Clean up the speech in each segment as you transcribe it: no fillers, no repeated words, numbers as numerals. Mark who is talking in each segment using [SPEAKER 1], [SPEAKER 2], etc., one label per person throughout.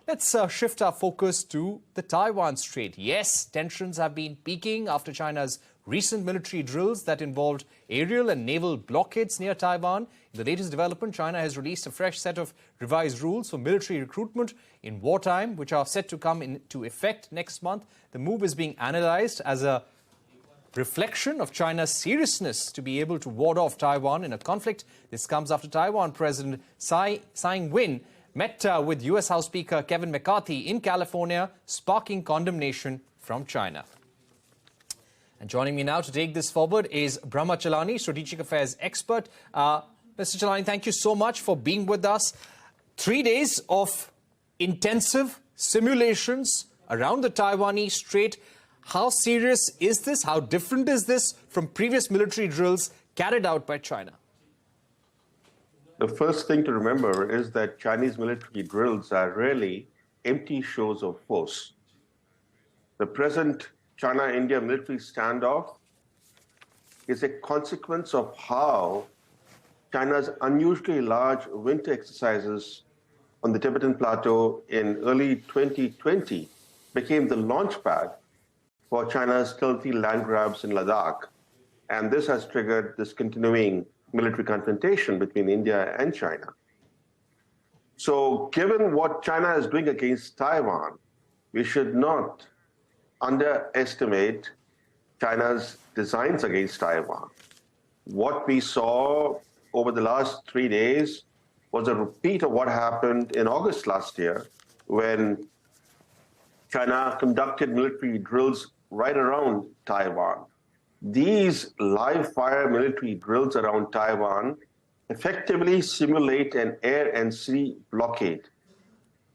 [SPEAKER 1] Let's shift our focus to the Taiwan Strait. Yes, tensions have been peaking after China's recent military drills that involved aerial and naval blockades near Taiwan. In the latest development, China has released a fresh set of revised rules for military recruitment in wartime, which are set to come into effect next month. The move is being analyzed as a reflection of China's seriousness to be able to ward off Taiwan in a conflict. This comes after Taiwan President Tsai Ing-wen met with U.S. House Speaker Kevin McCarthy in California, sparking condemnation from China. And joining me now to take this forward is Brahma Chellaney, strategic affairs expert. Mr. Chellaney, thank you so much for being with us. 3 days of intensive simulations around the Taiwanese Strait. How serious is this? How different is this from previous military drills carried out by China?
[SPEAKER 2] The first thing to remember is that Chinese military drills are really empty shows of force. The present China-India military standoff is a consequence of how China's unusually large winter exercises on the Tibetan Plateau in early 2020 became the launchpad for China's stealthy land grabs in Ladakh. And this has triggered this continuing military confrontation between India and China. So given what China is doing against Taiwan, we should not underestimate China's designs against Taiwan. What we saw over the last 3 days was a repeat of what happened in August last year when China conducted military drills right around Taiwan. These live-fire military drills around Taiwan effectively simulate an air and sea blockade.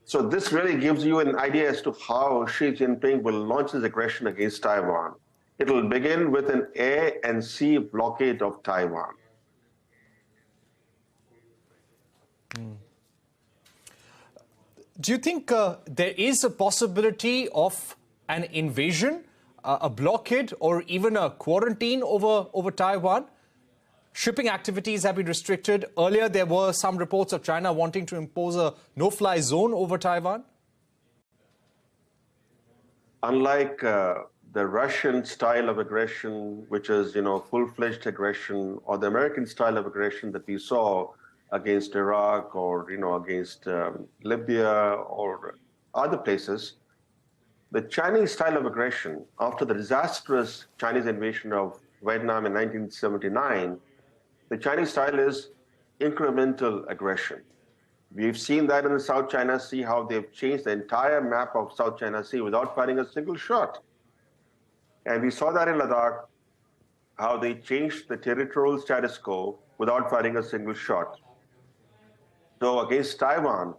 [SPEAKER 2] So this really gives you an idea as to how Xi Jinping will launch his aggression against Taiwan. It will begin with an air and sea blockade of Taiwan.
[SPEAKER 1] Do you think there is a possibility of an invasion, a blockade, or even a quarantine over Taiwan? Shipping activities have been restricted. Earlier, there were some reports of China wanting to impose a no-fly zone over Taiwan.
[SPEAKER 2] Unlike the Russian style of aggression, which is, full-fledged aggression, or the American style of aggression that we saw against Iraq or, against Libya or other places, the Chinese style of aggression, after the disastrous Chinese invasion of Vietnam in 1979, the Chinese style is incremental aggression. We've seen that in the South China Sea, how they've changed the entire map of South China Sea without firing a single shot. And we saw that in Ladakh, how they changed the territorial status quo without firing a single shot. So against Taiwan,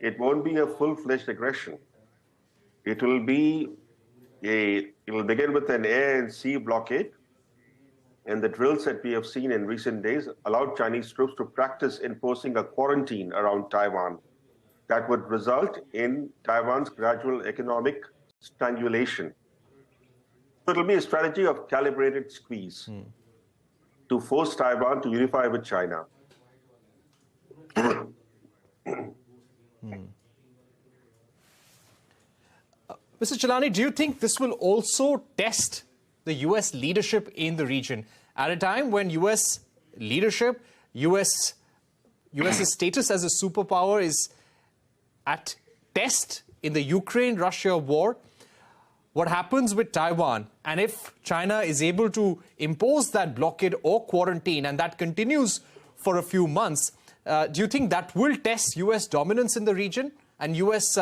[SPEAKER 2] it won't be a full-fledged aggression. It will begin with an air and sea blockade. And the drills that we have seen in recent days allowed Chinese troops to practice enforcing a quarantine around Taiwan that would result in Taiwan's gradual economic strangulation. So it will be a strategy of calibrated squeeze to force Taiwan to unify with China.
[SPEAKER 1] Mr. Chellaney, do you think this will also test the U.S. leadership in the region at a time when U.S. leadership, U.S.'s status as a superpower is at test in the Ukraine-Russia war? What happens with Taiwan? And if China is able to impose that blockade or quarantine, and that continues for a few months, do you think that will test U.S. dominance in the region and U.S.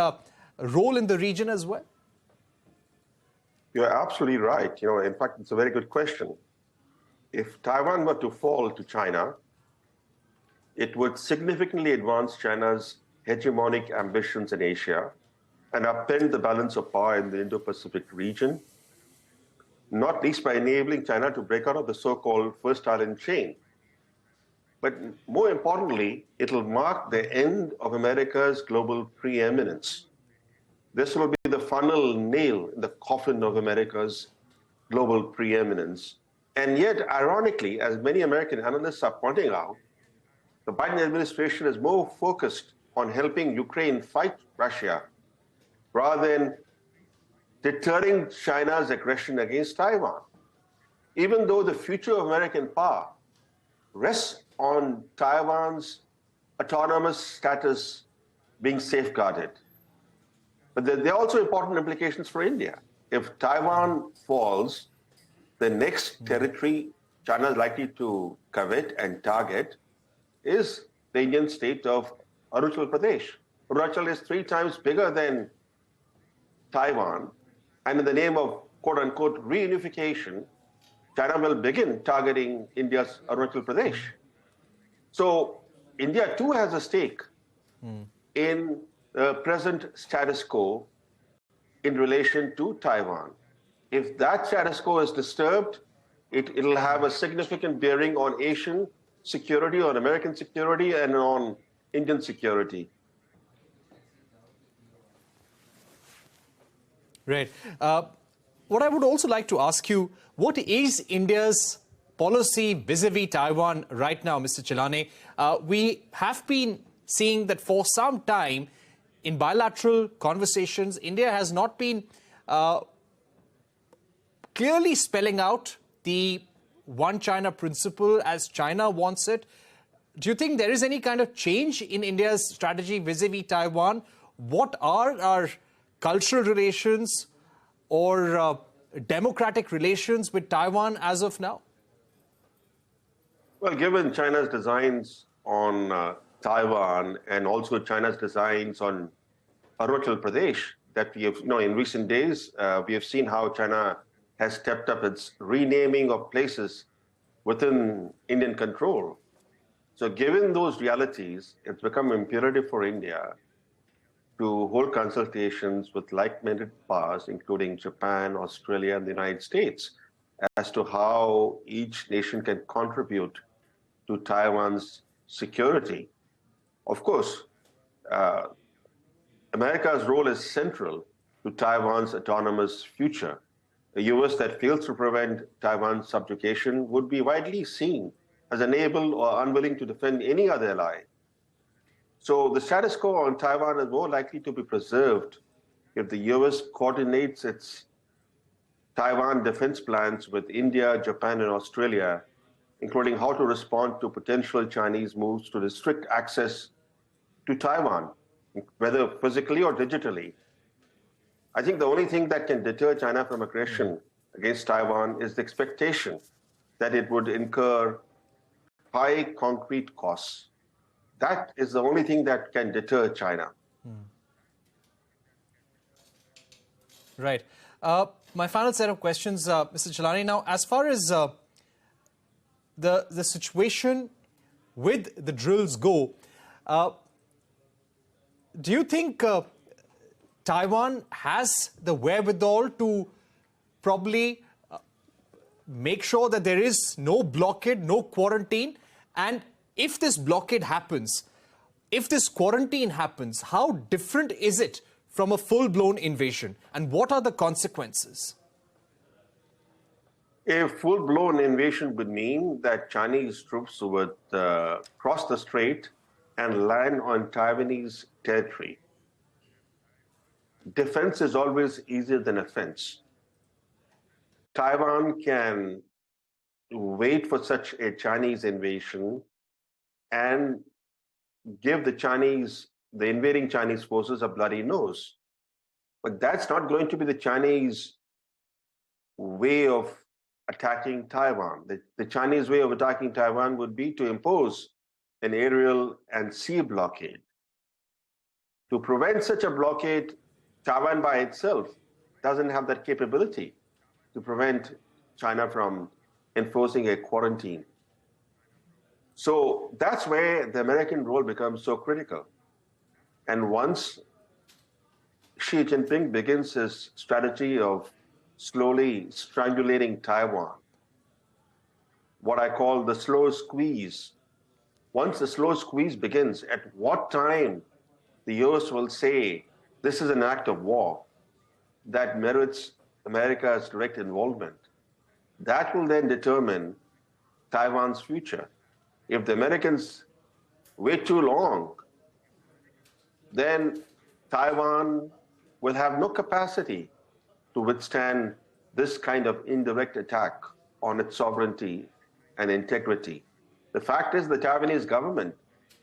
[SPEAKER 1] role in the region as well?
[SPEAKER 2] You're absolutely right. In fact, it's a very good question. If Taiwan were to fall to China, it would significantly advance China's hegemonic ambitions in Asia and upend the balance of power in the Indo-Pacific region, not least by enabling China to break out of the so-called first island chain. But more importantly, it will mark the end of America's global preeminence. This will be the final nail in the coffin of America's global preeminence. And yet, ironically, as many American analysts are pointing out, the Biden administration is more focused on helping Ukraine fight Russia rather than deterring China's aggression against Taiwan. Even though the future of American power rests on Taiwan's autonomous status being safeguarded. But there are also important implications for India. If Taiwan falls, the next territory China is likely to covet and target is the Indian state of Arunachal Pradesh. Arunachal is 3 times bigger than Taiwan, and in the name of quote-unquote reunification, China will begin targeting India's Arunachal Pradesh. So India too has a stake in the present status quo in relation to Taiwan. If that status quo is disturbed, it'll have a significant bearing on Asian security, on American security, and on Indian security.
[SPEAKER 1] Right. What I would also like to ask you, what is India's policy vis-a-vis Taiwan right now, Mr. Chellaney? We have been seeing that for some time in bilateral conversations, India has not been clearly spelling out the one China principle as China wants it. Do you think there is any kind of change in India's strategy vis-a-vis Taiwan? What are our cultural relations or democratic relations with Taiwan as of now?
[SPEAKER 2] Well, given China's designs on Taiwan and also China's designs on Arunachal Pradesh that we have, in recent days, we have seen how China has stepped up its renaming of places within Indian control. So given those realities, it's become imperative for India to hold consultations with like-minded powers, including Japan, Australia, and the United States, as to how each nation can contribute to Taiwan's security. Of course, America's role is central to Taiwan's autonomous future. A U.S. that fails to prevent Taiwan's subjugation would be widely seen as unable or unwilling to defend any other ally. So the status quo on Taiwan is more likely to be preserved if the U.S. coordinates its Taiwan defense plans with India, Japan, and Australia, including how to respond to potential Chinese moves to restrict access to Taiwan, whether physically or digitally. I think the only thing that can deter China from aggression against Taiwan is the expectation that it would incur high concrete costs. That is the only thing that can deter China.
[SPEAKER 1] Right. My final set of questions, Mr. Chellaney. Now, as far as the situation with the drills go, do you think Taiwan has the wherewithal to probably make sure that there is no blockade, no quarantine? And if this blockade happens, if this quarantine happens, how different is it from a full-blown invasion? And what are the consequences?
[SPEAKER 2] A full-blown invasion would mean that Chinese troops would cross the strait and land on Taiwanese territory. Defense is always easier than offense. Taiwan can wait for such a Chinese invasion and give the invading Chinese forces a bloody nose. But that's not going to be the Chinese way of attacking Taiwan. The Chinese way of attacking Taiwan would be to impose an aerial and sea blockade. To prevent such a blockade, Taiwan by itself doesn't have that capability to prevent China from enforcing a quarantine. So that's where the American role becomes so critical. And once Xi Jinping begins his strategy of slowly strangulating Taiwan, what I call the slow squeeze, once the slow squeeze begins, at what time the US will say this is an act of war that merits America's direct involvement, that will then determine Taiwan's future. If the Americans wait too long, then Taiwan will have no capacity to withstand this kind of indirect attack on its sovereignty and integrity. The fact is, the Taiwanese government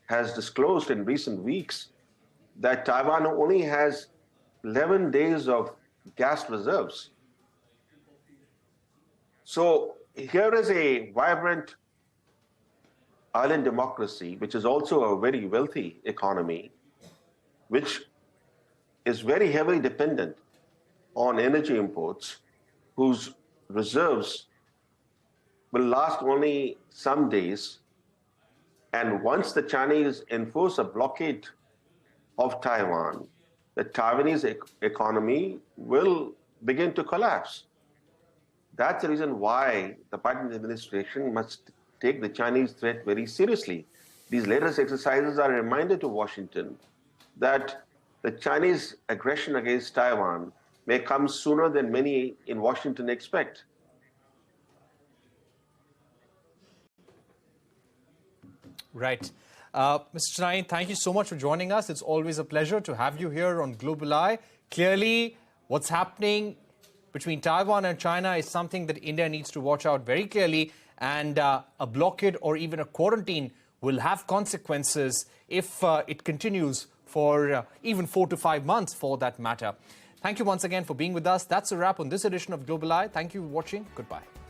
[SPEAKER 2] has disclosed in recent weeks that Taiwan only has 11 days of gas reserves. So here is a vibrant island democracy, which is also a very wealthy economy, which is very heavily dependent on energy imports, whose reserves will last only some days. And once the Chinese enforce a blockade of Taiwan, the Taiwanese economy will begin to collapse. That's the reason why the Biden administration must take the Chinese threat very seriously. These latest exercises are a reminder to Washington that the Chinese aggression against Taiwan may come sooner than many in Washington expect.
[SPEAKER 1] Right. Mr. Chellaney, thank you so much for joining us. It's always a pleasure to have you here on Global Eye. Clearly, what's happening between Taiwan and China is something that India needs to watch out very clearly, and a blockade or even a quarantine will have consequences if it continues for even 4 to 5 months for that matter. Thank you once again for being with us. That's a wrap on this edition of Global Eye. Thank you for watching. Goodbye.